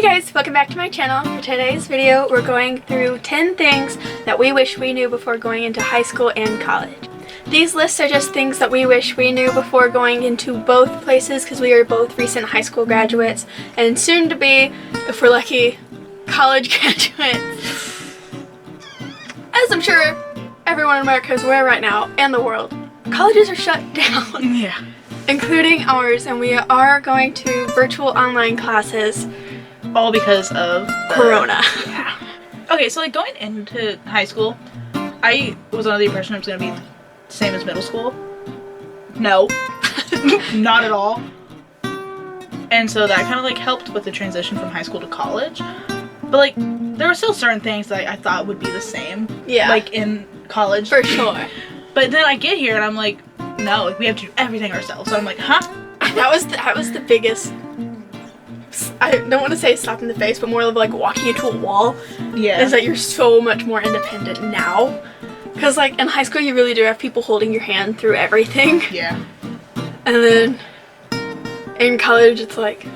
guys, welcome back to my channel. For today's video, we're going through 10 things that we wish we knew before going into high school and college. These lists are just things that we wish we knew before going into both places because we are both recent high school graduates and soon to be, if we're lucky, college graduates. As I'm sure everyone in America is aware right now, and the world, colleges are shut down. Yeah. Including ours, and we are going to virtual online classes. All because of Corona. Yeah. Okay, so like going into high school, I was under the impression it was going to be the same as middle school. No. Not at all. And so that kind of like helped with the transition from high school to college. But like, there were still certain things that I thought would be the same. Yeah. Like in college. For sure. But then I get here and I'm like, no, like, we have to do everything ourselves. So I'm like, huh? That was the biggest, I don't want to say slap in the face, but more of like walking into a wall. Yeah. Is that you're so much more independent now. Because like in high school you really do have people holding your hand through everything. Yeah. And then in college it's like,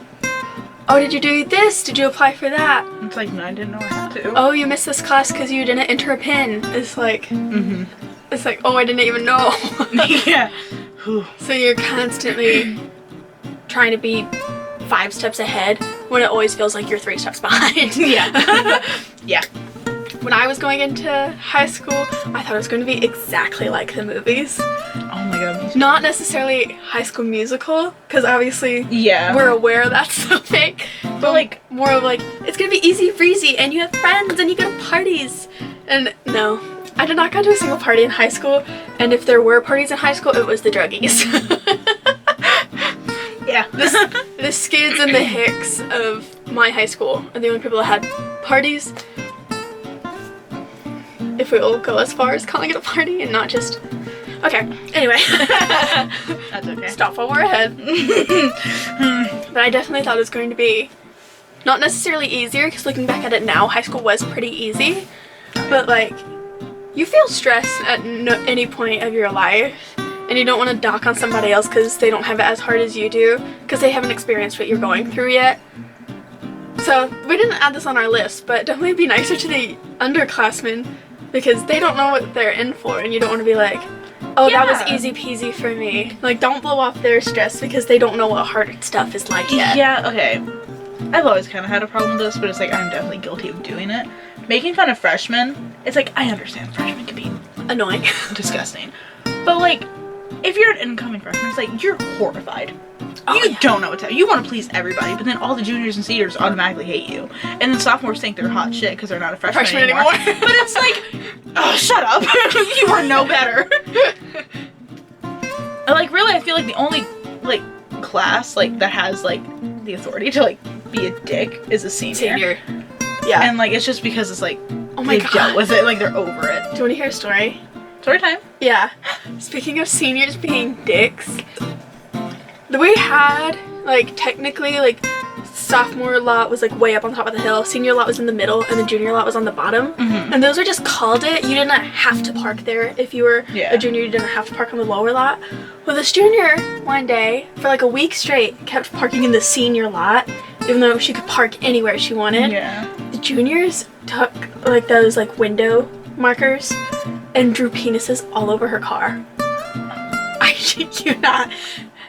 oh, did you do this? Did you apply for that? It's like, no, I didn't know I had to. Oh, you missed this class because you didn't enter a pin. It's like, It's like, oh, I didn't even know. Yeah. So you're constantly trying to be 5 steps ahead when it always feels like you're 3 steps behind. Yeah. Yeah. When I was going into high school, I thought it was going to be exactly like the movies. Oh my god. Not necessarily High School Musical, because obviously Yeah. we're aware that's so fake. But like, more of like, it's going to be easy breezy and you have friends and you go to parties. And no. I did not go to a single party in high school, and if there were parties in high school, it was the druggies. Yeah. The skids and the hicks of my high school are the only people that had parties. If we will go as far as calling it a party and not just... Okay, anyway. That's okay. Stop while we're ahead. But I definitely thought it was going to be not necessarily easier, because looking back at it now, high school was pretty easy. But like... You feel stressed at any point of your life, and you don't want to dock on somebody else because they don't have it as hard as you do, because they haven't experienced what you're going through yet. So we didn't add this on our list, but definitely be nicer to the underclassmen, because they don't know what they're in for, and you don't want to be like, oh, yeah. That was easy peasy for me. Like, don't blow off their stress because they don't know what hard stuff is like yet. Yeah, okay. I've always kind of had a problem with this, but it's like I'm definitely guilty of doing it. Making fun of freshmen, it's like, I understand freshmen can be Annoying. disgusting. But like, if you're an incoming freshman, it's like, you're horrified. Oh, you don't know what to do. You want to please everybody, but then all the juniors and seniors automatically hate you. And then sophomores think they're hot shit because they're not a freshman anymore. But it's like, oh, shut up. You are no better. And like, really, I feel like the only, like, class, like, that has, like, the authority to, like, be a dick is a senior. Yeah. And like, it's just because it's like, oh my they've god. dealt with it, like they're over it. Do you want to hear a story? Story time. Yeah. Speaking of seniors being dicks, we had, like, technically, like, sophomore lot was, like, way up on top of the hill, senior lot was in the middle, and the junior lot was on the bottom. And those were just called it. You didn't have to park there. If you were a junior, you didn't have to park on the lower lot. Well, this junior, one day, for, like, a week straight, kept parking in the senior lot, even though she could park anywhere she wanted. Yeah. The juniors took, like, those, like, window markers and drew penises all over her car. I shit you not.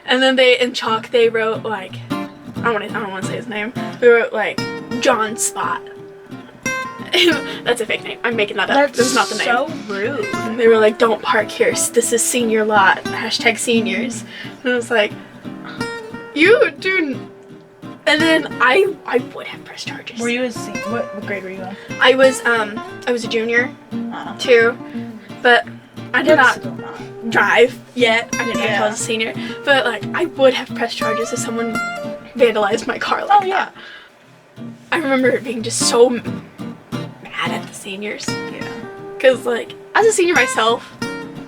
And then in chalk, they wrote, like, I don't want to say his name. They wrote, like, John Spot. That's a fake name. I'm making that up. This is not the name. So rude. And they were like, don't park here. This is senior lot. # seniors. And I was like, you do. And then I would have pressed charges. Were you a senior? What grade were you in? I was a junior too, but I did not drive yet. I didn't until I was a senior. But like, I would have pressed charges if someone vandalized my car like that. I remember being just so mad at the seniors. Yeah. Cause like, as a senior myself,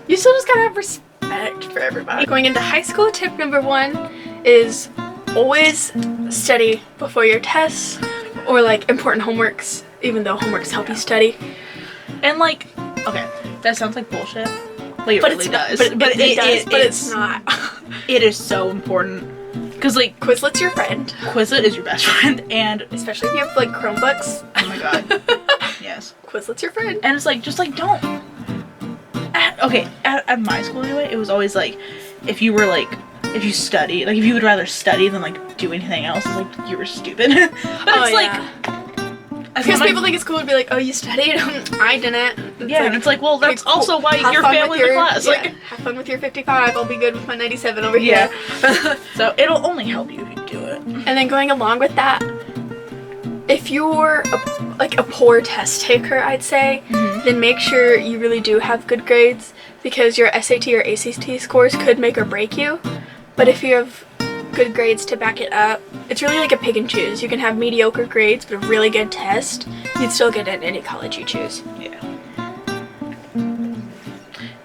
you still just gotta have respect for everybody. Going into high school, tip number 1 is always study before your tests or like important homeworks, even though homeworks help you study. And like, okay, that sounds like bullshit. Like, it really does. But it does. But it's not. It is so important. Because, like, Quizlet's your friend. Quizlet is your best friend, and... Especially if you have, like, Chromebooks. Oh my god. Yes. Quizlet's your friend. And it's like, just, like, don't... At my school, anyway, it was always, like, if you were, like... If you study, like, if you would rather study than, like, do anything else, it's like, you were stupid. But it's, like... Because people think it's cool to be like, oh, you studied? I didn't. It's and it's like, well, that's cool. also why your family's in class. Yeah, like, have fun with your 55. I'll be good with my 97 over here. So it'll only help you if you do it. And then going along with that, if you're a poor test taker, I'd say, then make sure you really do have good grades, because your SAT or ACT scores could make or break you. But if you have good grades to back it up, it's really like a pick and choose. You can have mediocre grades but a really good test. You'd still get in any college you choose. Yeah.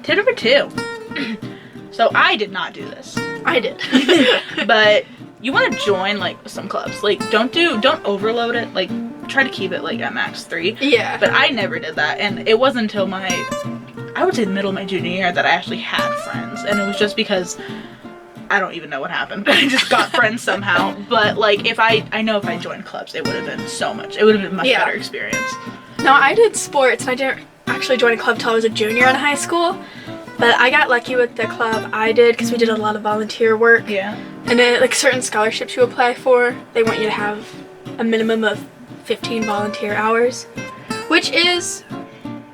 Tip number 2. So I did not do this. I did. But you want to join, like, some clubs. Like, don't overload it. Like, try to keep it, like, at max 3. Yeah. But I never did that. And it wasn't until I would say the middle of my junior year that I actually had friends. And it was just because I don't even know what happened. I just got friends somehow. But, like, I know if I joined clubs, it would have been so much. It would have been a much better experience. No, I did sports, and I didn't actually join a club till I was a junior in high school. But I got lucky with the club I did, because we did a lot of volunteer work. Yeah. And then, like, certain scholarships you apply for, they want you to have a minimum of 15 volunteer hours. Which is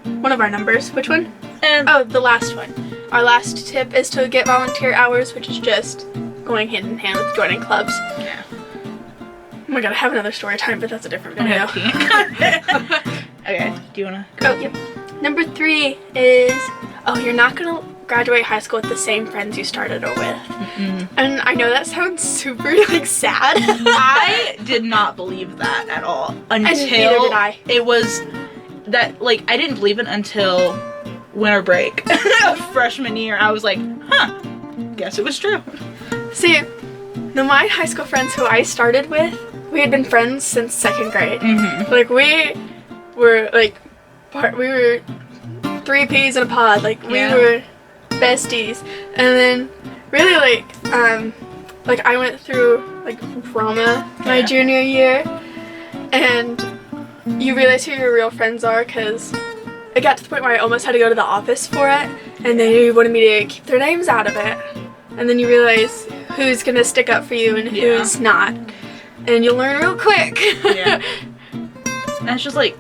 one of our numbers. Which one? Oh, the last one. Our last tip is to get volunteer hours, which is just going hand in hand with joining clubs. Yeah. Oh my god, I have another story time, but that's a different video. Okay, do you wanna go? Oh, yep. Number 3 is, you're not gonna graduate high school with the same friends you started it with. And I know that sounds super, like, sad. I did not believe that at all until neither did I. It was that, like, I didn't believe it until winter break of freshman year. I was like, guess it was true. See, my high school friends who I started with, we had been friends since 2nd grade. Like, we were, like, we were 3 peas in a pod. Like, we were besties. And then, really, like, I went through, like, trauma my junior year. And you realize who your real friends are, because it got to the point where I almost had to go to the office for it, and they wanted me to keep their names out of it. And then you realize who's gonna stick up for you and who's not. And you'll learn real quick. And it's just like,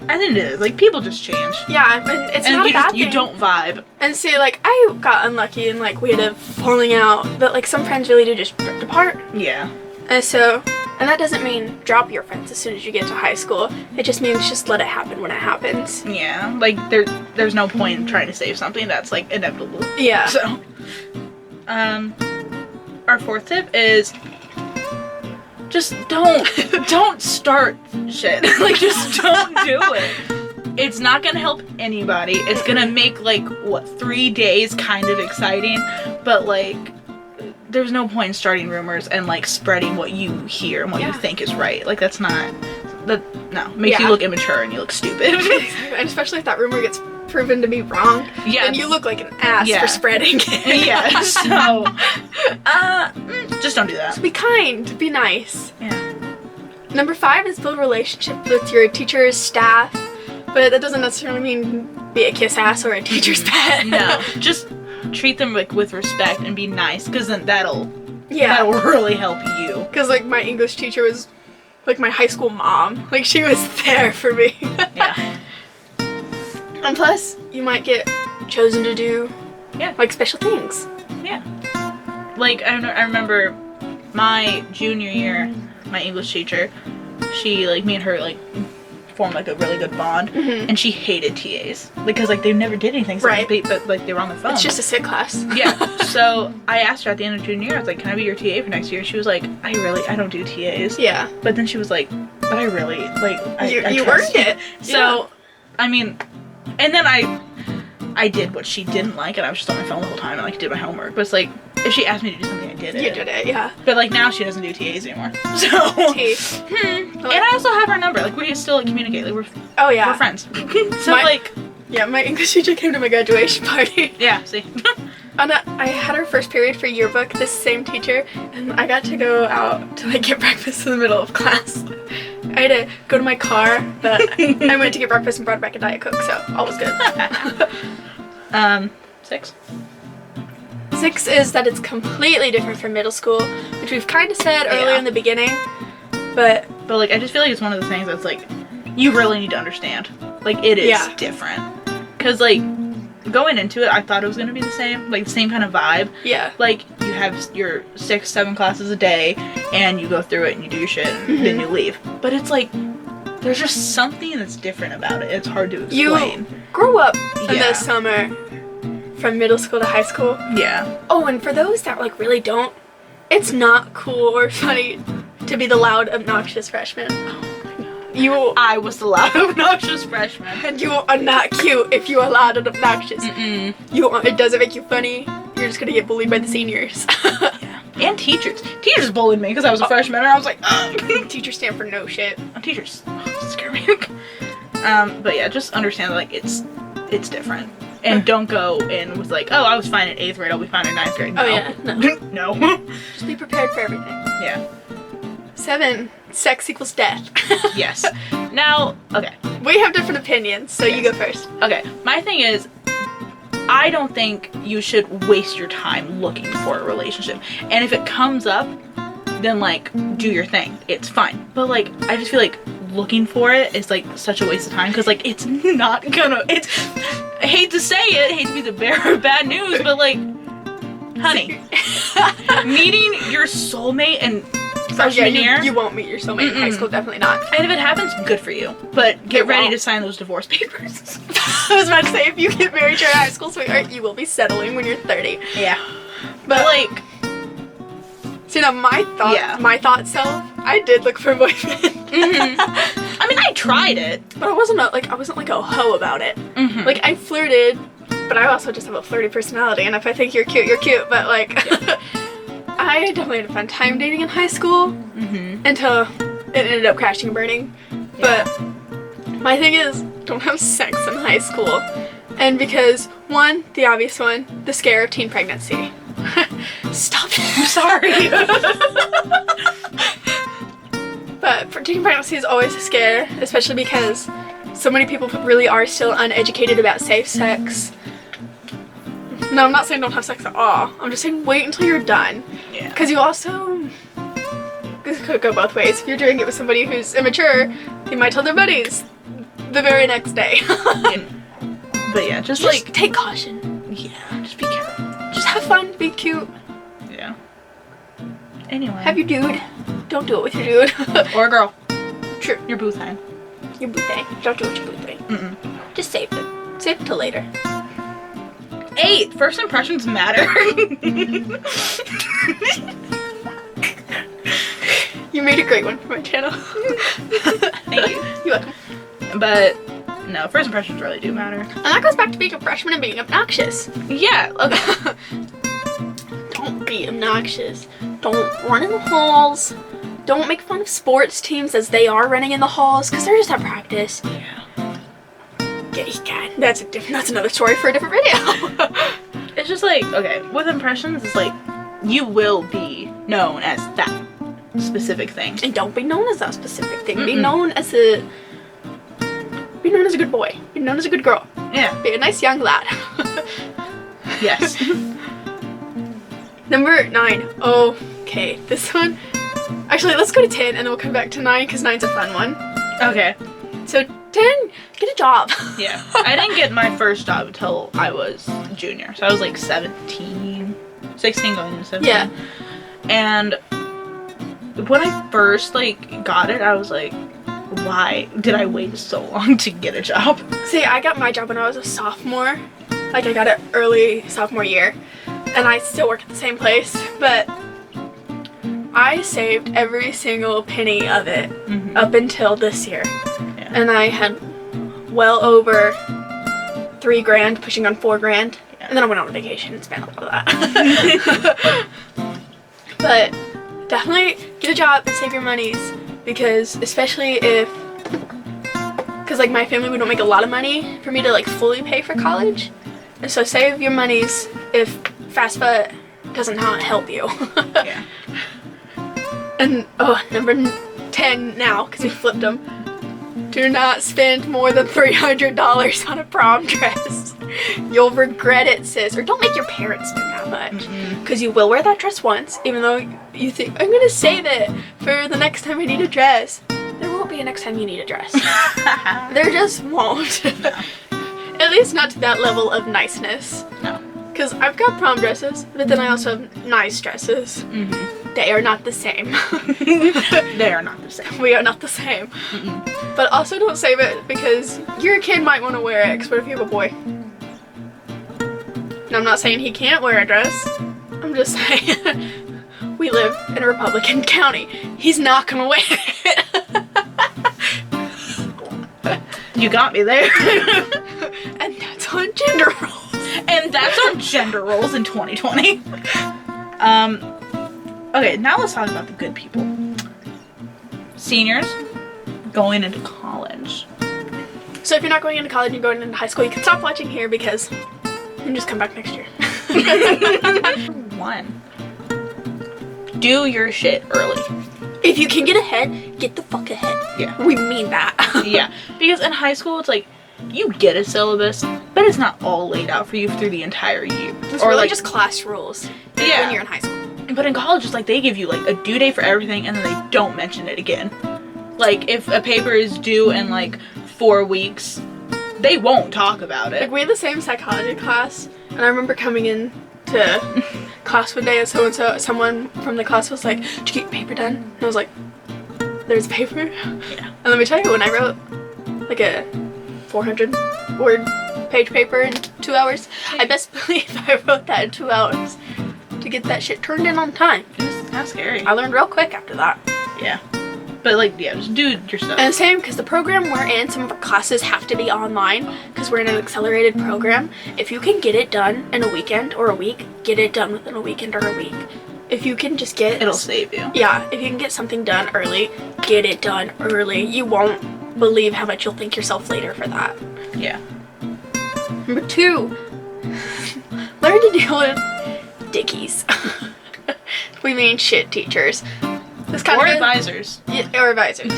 I think it is. Like, people just change. Yeah, and it's not a bad thing. You don't vibe. And see, like, I got unlucky and, like, we had a falling out, but, like, some friends really do just drift apart. Yeah. And that doesn't mean drop your friends as soon as you get to high school. It just means just let it happen when it happens. Yeah, like, there's no point in trying to save something that's, like, inevitable. Yeah. So, our 4th tip is just don't start shit. Like, just don't do it. It's not gonna help anybody. It's gonna make, like, 3 days kind of exciting, but, like, there's no point in starting rumors and, like, spreading what you hear and what you think is right. Like, that's not... makes you look immature and you look stupid. And especially if that rumor gets proven to be wrong, then you look like an ass for spreading it. So... just don't do that. So be kind. Be nice. Yeah. Number 5 is build relationships with your teachers, staff, but that doesn't necessarily mean be a kiss ass or a teacher's pet. No, just treat them, like, with respect and be nice, because then that'll really help you. Because, like, my English teacher was, like, my high school mom. Like, she was there for me. Yeah. And plus, you might get chosen to do, like, special things. Yeah. Like, I remember my junior year, my English teacher, she, like, me and her, like, formed, like, a really good bond, and she hated TAs because, like, they never did anything, so but, like, they were on the phone. It's just a sit class. Yeah. So I asked her at the end of junior year, I was like, can I be your TA for next year? She was like, I don't do TAs. Yeah. But then she was like, but I really, like, I you trust earned it. So, I mean, and then I did what she didn't like, and I was just on my phone the whole time and, like, did my homework. But it's like, if she asked me to do something, I did it. You did it, yeah. But, like, now she doesn't do TAs anymore. So. And I also have her number. Like, we still, like, communicate. Like, we're friends. So, my English teacher came to my graduation party. Yeah, see. I had our first period for yearbook, this same teacher, and I got to go out to like get breakfast in the middle of class. I had to go to my car, but I went to get breakfast and brought back a Diet Coke, so all was good. 6. 6 is that it's completely different from middle school, which we've kind of said earlier in the beginning, but like I just feel like it's one of those things that's like you really need to understand. Like it is different. Cause like going into it, I thought it was gonna be the same kind of vibe. Yeah. Like you have your 6-7 classes a day, and you go through it and you do your shit, and then you leave. But it's like there's just something that's different about it. It's hard to explain. You grow up in the summer from middle school to high school. Yeah. Oh, and for those that like really don't, it's not cool or funny to be the loud, obnoxious freshman. I was the loud, obnoxious freshman. And you are not cute if you are loud and obnoxious. It doesn't make you funny. You're just gonna get bullied by the seniors. Yeah. And teachers. Teachers bullied me because I was a freshman, and I was like, teachers stand for no shit. Teachers scare me. But yeah, just understand that like it's different. And don't go in with like, oh, I was fine in 8th grade, I'll be fine in 9th grade. No. Oh yeah, no. No. Just be prepared for everything. Yeah. 7, sex equals death. Yes. Now, okay. We have different opinions, so you go first. Okay, my thing is, I don't think you should waste your time looking for a relationship. And if it comes up, then like, do your thing. It's fine. But like, I just feel like looking for it is like such a waste of time, because like, it's not gonna, I hate to say it, hate to be the bearer of bad news, but like, honey, meeting your soulmate and freshman year, you won't meet your soulmate in high school, definitely not. And if it happens, good for you. But get ready to sign those divorce papers. I was about to say, if you get married to your high school sweetheart, you will be settling when you're 30. Yeah. But like, see, now my thought self, I did look for a boyfriend. I mean, I tried it, but I wasn't like a hoe about it. Like I flirted, but I also just have a flirty personality, and if I think you're cute, you're cute. But like, I definitely had a fun time dating in high school until it ended up crashing and burning. Yeah. But my thing is, don't have sex in high school, and because one, the obvious one, the scare of teen pregnancy. Stop it. I'm sorry. But for teen pregnancy is always a scare, especially because so many people really are still uneducated about safe sex. No, I'm not saying don't have sex at all. I'm just saying wait until you're done. Yeah. Because you also, this could go both ways. If you're doing it with somebody who's immature, they might tell their buddies the very next day. But yeah, just like, take caution. Yeah, just be careful. Just have fun, be cute. Yeah. Anyway. Have your dude. Don't do it with your dude. Or a girl. True. Your boo thing. Your boo thing. Don't do it with your boo thing. Just save it. Save it till later. 8. First impressions matter. You made a great one for my channel. Thank you. You're welcome. But no, first impressions really do matter. And that goes back to being a freshman and being obnoxious. Yeah. Okay. Don't be obnoxious. Don't run in the halls. Don't make fun of sports teams as they are running in the halls, because they're just at practice. Yeah. God, that's another story for a different video. It's just like, okay, with impressions, it's like, you will be known as that specific thing. And don't be known as that specific thing. Be known as a good boy. Be known as a good girl. Yeah. Be a nice young lad. Yes. Number 9. Okay, this one. Actually, let's go to 10 and then we'll come back to 9 because 9's a fun one. Okay. So 10, get a job. Yeah. I didn't get my first job until I was junior. So I was like 16 going into 17. Yeah. And when I first like got it, I was like, why did I wait so long to get a job? See, I got my job when I was a sophomore. Like I got it early sophomore year. And I still work at the same place, but I saved every single penny of it up until this year. Yeah. And I had well over $3,000, pushing on $4,000. Yeah. And then I went on vacation and spent a lot of that. But definitely get a job and save your monies, because especially because like my family, we don't make a lot of money for me to like fully pay for college. And so save your monies if fast food does not help you. Yeah. And number 10 now, because we flipped them. Do not spend more than $300 on a prom dress. You'll regret it, sis. Or don't make your parents spend that much. Because you will wear that dress once, even though you think, I'm going to save it for the next time I need a dress. There won't be a next time you need a dress. There just won't. No. At least not to that level of niceness. No. Because I've got prom dresses, but then I also have nice dresses. They are not the same. They are not the same. We are not the same. But also don't save it because your kid might want to wear it. Because what if you have a boy? And I'm not saying he can't wear a dress. I'm just saying we live in a Republican county. He's not going to wear it. You got me there. And that's on gender roles. And that's on gender roles in 2020. Okay, now let's talk about the good people. Seniors going into college. So if you're not going into college and you're going into high school, you can stop watching here because you can just come back next year. 1. Do your shit early. If you can get ahead, get the fuck ahead. Yeah. We mean that. Yeah. Because in high school, it's like, you get a syllabus, but it's not all laid out for you through the entire year. It's really just class rules when you're in high school. But in college, it's like they give you like a due date for everything and then they don't mention it again. Like if a paper is due in like 4 weeks, they won't talk about it. Like we had the same psychology class, and I remember coming in to class one day and someone from the class was like, did you get your paper done? And I was like, there's a paper? Yeah. And let me tell you, when I wrote like a 400 word page paper in 2 hours, I best believe I wrote that in 2 hours to get that shit turned in on time. It's kind of scary. I learned real quick after that. Yeah. But like, yeah, just do your stuff. And same, because the program we're in, some of our classes have to be online because we're in an accelerated program. If you can get it done in a weekend or a week, get it done within a weekend or a week. If you can just get... It'll save you. Yeah, if you can get something done early, get it done early. You won't believe how much you'll thank yourself later for that. Yeah. Number 2, learn to deal with dickies. We mean shit teachers. This kind Or of advisors. Yeah, or advisors.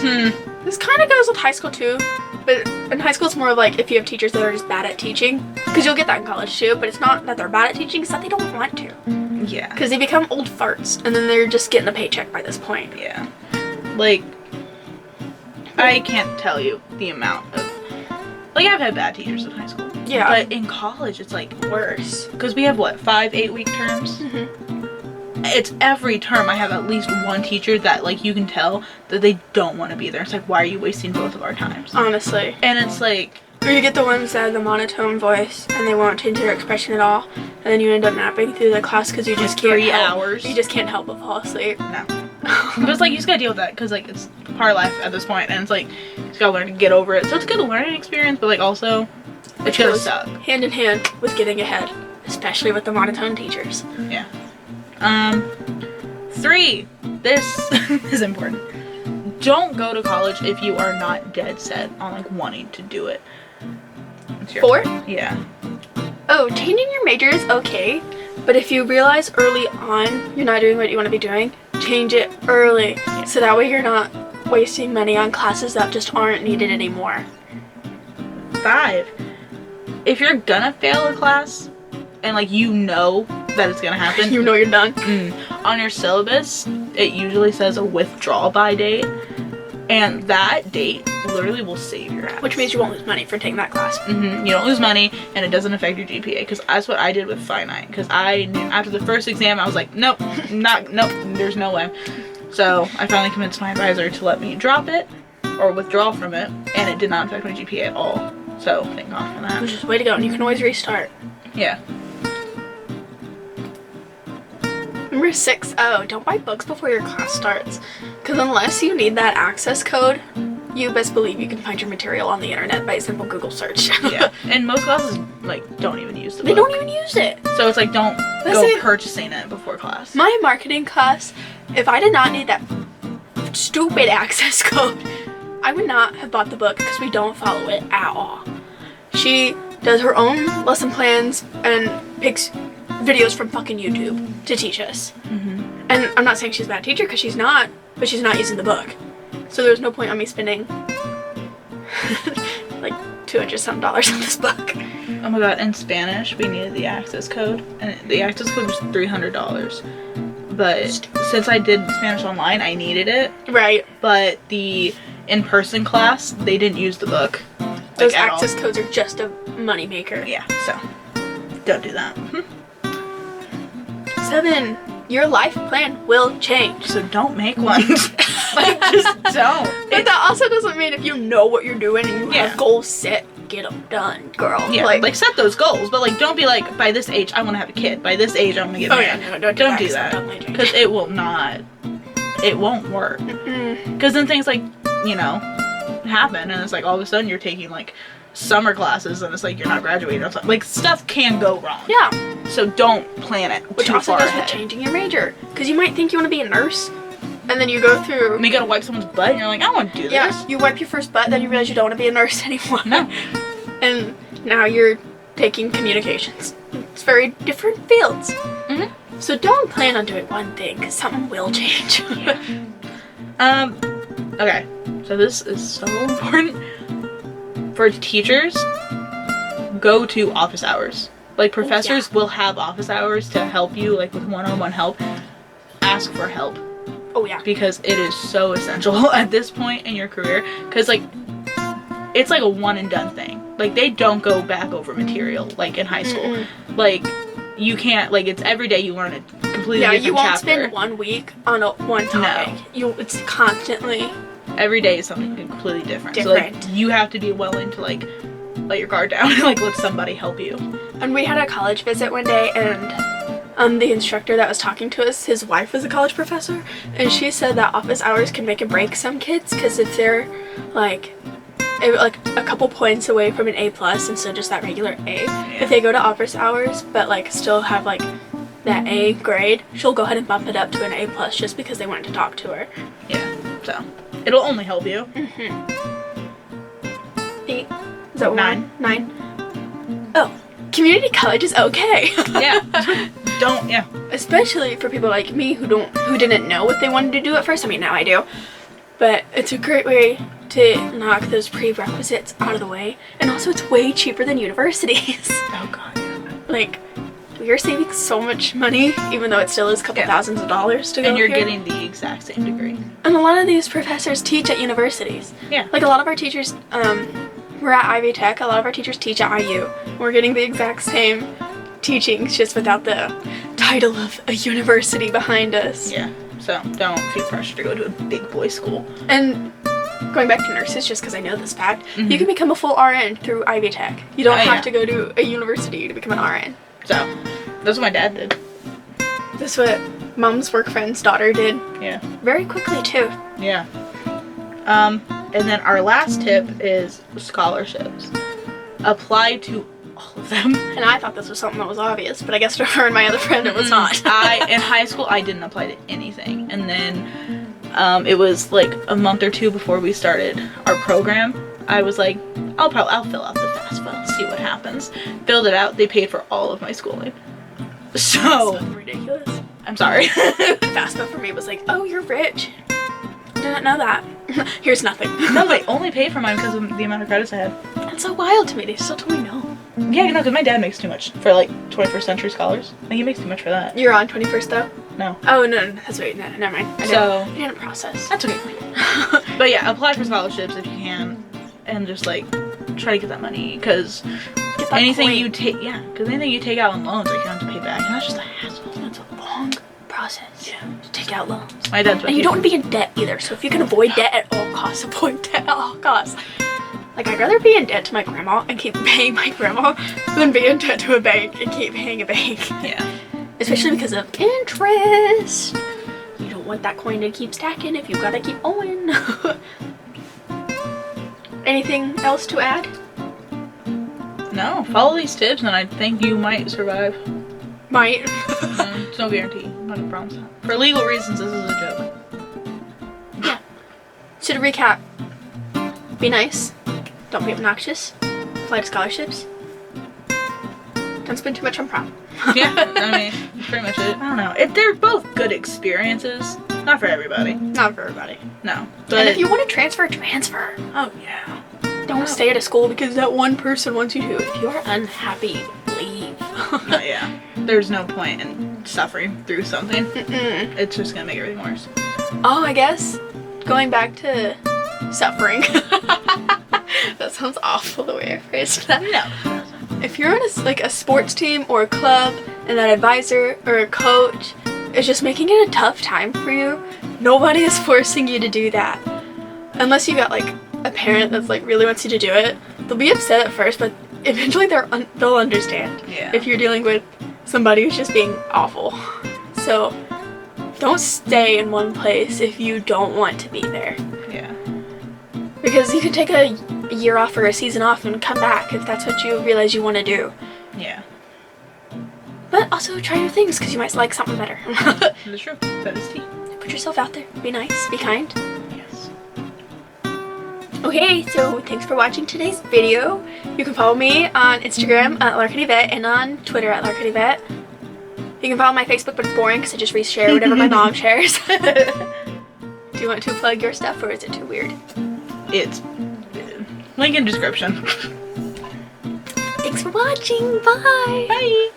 This kind of goes with high school too, but in high school it's more of like if you have teachers that are just bad at teaching, because you'll get that in college too, but it's not that they're bad at teaching, it's that they don't want to. Yeah. Because they become old farts, and then they're just getting a paycheck by this point. Yeah. Like, I can't tell you the amount of... Like, I've had bad teachers in high school. Yeah. But in college, it's like Worse. Because we have, what, 5 8-week terms? It's every term I have at least one teacher that, like, you can tell that they don't want to be there. It's like, why are you wasting both of our times? Honestly. And it's like... Or you get the ones that have the monotone voice, and they won't change their expression at all, and then you end up napping through the class because you just can't 3 help. hours. You just can't help but fall asleep. No. But it's like, you just gotta deal with that, because, like, it's part of life at this point, and it's like, you just gotta learn to get over it. So it's a good learning experience, but, like, also, it's gonna suck. Hand in hand with getting ahead, especially with the monotone teachers. Yeah. 3, this is important. Don't go to college if you are not dead set on, like, wanting to do it. 4? Yeah. Oh, changing your major is okay, but if you realize early on you're not doing what you want to be doing, change it early, so that way you're not wasting money on classes that just aren't needed anymore. 5, if you're gonna fail a class, and, like, you know that it's gonna happen, You know you're done. on your syllabus, it usually says a withdrawal by date, and that date literally will save your ass. Which means you won't lose money for taking that class. You don't lose money, and it doesn't affect your GPA, because that's what I did with finite, because I knew after the first exam, I was like, nope, there's no way. So I finally convinced my advisor to let me drop it, or withdraw from it, and it did not affect my GPA at all. So thank God for that. Which is way to go, and you can always restart. Yeah. Number 6, don't buy books before your class starts. Because unless you need that access code, you best believe you can find your material on the internet by a simple Google search. Yeah. And most classes, like, don't even use the book. They don't even use it. So it's like, don't go purchasing it before class. My marketing class, if I did not need that stupid access code, I would not have bought the book because we don't follow it at all. She does her own lesson plans and picks videos from fucking YouTube to teach us. And I'm not saying she's a bad teacher, because she's not, but she's not using the book. So there's no point on me spending like $200 on this book. Oh my god, in Spanish, we needed the access code, and the access code was $300. But since I did Spanish online, I needed it. Right. But the in-person class, they didn't use the book. Those access codes are just a moneymaker. Yeah, so don't do that. 7. Your life plan will change. So don't make one. Like, just don't. But that also doesn't mean if you know what you're doing and you Yeah. have goals set, get them done, girl. Yeah, like set those goals, but like don't be like, by this age I want to have a kid. By this age I want to get married. Yeah, no, don't do that, because it will not. It won't work. Because then things like, you know, happen, and it's like all of a sudden you're taking like summer classes, and it's like you're not graduating or something. Like stuff can go wrong. Yeah. So don't plan it Which too also far goes ahead. with changing your major, because you might think you want to be a nurse, and then you go through. And you gotta wipe someone's butt, and you're like, I want to do Yeah, this. you wipe your first butt, then you realize you don't want to be a nurse anymore. No. And now you're taking communications. It's very different fields. So don't plan on doing one thing, because something will change. Okay. So this is so important. For teachers, go to office hours. Like professors will have office hours to help you, like with one-on-one help. Ask for help. Oh yeah. Because it is so essential at this point in your career. Because like, it's like a one and done thing. Like they don't go back over material like in high school. Like you can't, like it's every day you learn a completely different chapter. Yeah, you won't spend 1 week on one topic. No. It's constantly. Every day is something completely different. So like you have to be willing to like let your guard down and like let somebody help you. And we had a college visit one day, and the instructor that was talking to us, his wife was a college professor, and she said that office hours can make and break some kids, because if they're like a couple points away from an A+ instead of just that regular A, if they go to office hours but like still have like that A grade, she'll go ahead and bump it up to an A+ just because they wanted to talk to her. Yeah, so it'll only help you. 8. Is that 9? 9. Oh, community college is okay. Yeah. Don't, yeah. Especially for people like me who didn't know what they wanted to do at first. I mean, now I do. But it's a great way to knock those prerequisites out of the way. And also it's way cheaper than universities. Oh god, yeah. Like, we are saving so much money, even though it still is a couple thousands of dollars to go. And you're here. getting the exact same degree. And a lot of these professors teach at universities. Yeah. Like a lot of our teachers, we're at Ivy Tech, a lot of our teachers teach at IU. We're getting the exact same teachings, just without the title of a university behind us. Yeah. So don't feel pressure to go to a big boy school. And going back to nurses, just because I know this fact, you can become a full RN through Ivy Tech. You don't have to go to a university to become an RN. So, that's what my dad did. That's what Mom's work friend's daughter did. Yeah. Very quickly, too. Yeah. And then our last tip is scholarships. Apply to all of them. And I thought this was something that was obvious, but I guess to her and my other friend it was not. In high school, I didn't apply to anything. And then it was like a month or two before we started our program. I was like, I'll fill out the FAFSA, see what happens. Filled it out. They paid for all of my schooling. So That's ridiculous. I'm sorry. FAFSA for me was like, oh, you're rich. Didn't know that. Here's nothing. No, they only paid for mine because of the amount of credits I had. That's so wild to me. They still told me no. Yeah, you know, because my dad makes too much for like 21st century scholars. Like, he makes too much for that. You're on 21st though? No. Oh, no, that's right. No, never mind. I didn't process. That's okay. But yeah, apply for scholarships if you can, and just like try to get that money, because anything you take, because anything you take out on loans, like you don't have to pay back, and that's just a hassle. That's a long process. Yeah. To take out loans. My dad's and you don't want to be in debt either. So if you can avoid debt at all costs, avoid debt at all costs. Like, I'd rather be in debt to my grandma and keep paying my grandma than be in debt to a bank and keep paying a bank. Yeah. Especially because of interest. You don't want that coin to keep stacking if you gotta keep owing. Anything else to add? No, follow these tips and I think you might survive. Might. It's no guarantee. Not a promise. For legal reasons, this is a joke. Yeah. So to recap, be nice. Don't be obnoxious. Apply to scholarships. Don't spend too much on prom. Yeah, I mean, that's pretty much it. I don't know. They're both good experiences. Not for everybody. Not for everybody. No. But And if you want to transfer, transfer. oh, yeah. Don't stay at a school because that one person wants you to. If you're unhappy, leave. Yeah. There's no point in suffering through something. Mm-mm. It's just gonna make everything worse. Oh, I guess going back to suffering. That sounds awful the way I phrased that. No. If you're on a sports team or a club and that advisor or a coach is just making it a tough time for you, nobody is forcing you to do that. Unless you got like a parent that's like really wants you to do it. They'll be upset at first, but eventually they'll understand. Yeah. If you're dealing with somebody who's just being awful. So don't stay in one place if you don't want to be there. Yeah. Because you can take a year off or a season off and come back if that's what you realize you want to do. Yeah. But also try new things because you might like something better. That's true. That is tea. Put yourself out there. Be nice. Be kind. Yes. Okay, so thanks for watching today's video. You can follow me on Instagram at LarkennyVet and on Twitter at LarkennyVet. You can follow my Facebook, but it's boring because I just reshare whatever my mom shares. Do you want to plug your stuff or is it too weird? It's link in description. Thanks for watching. Bye. Bye.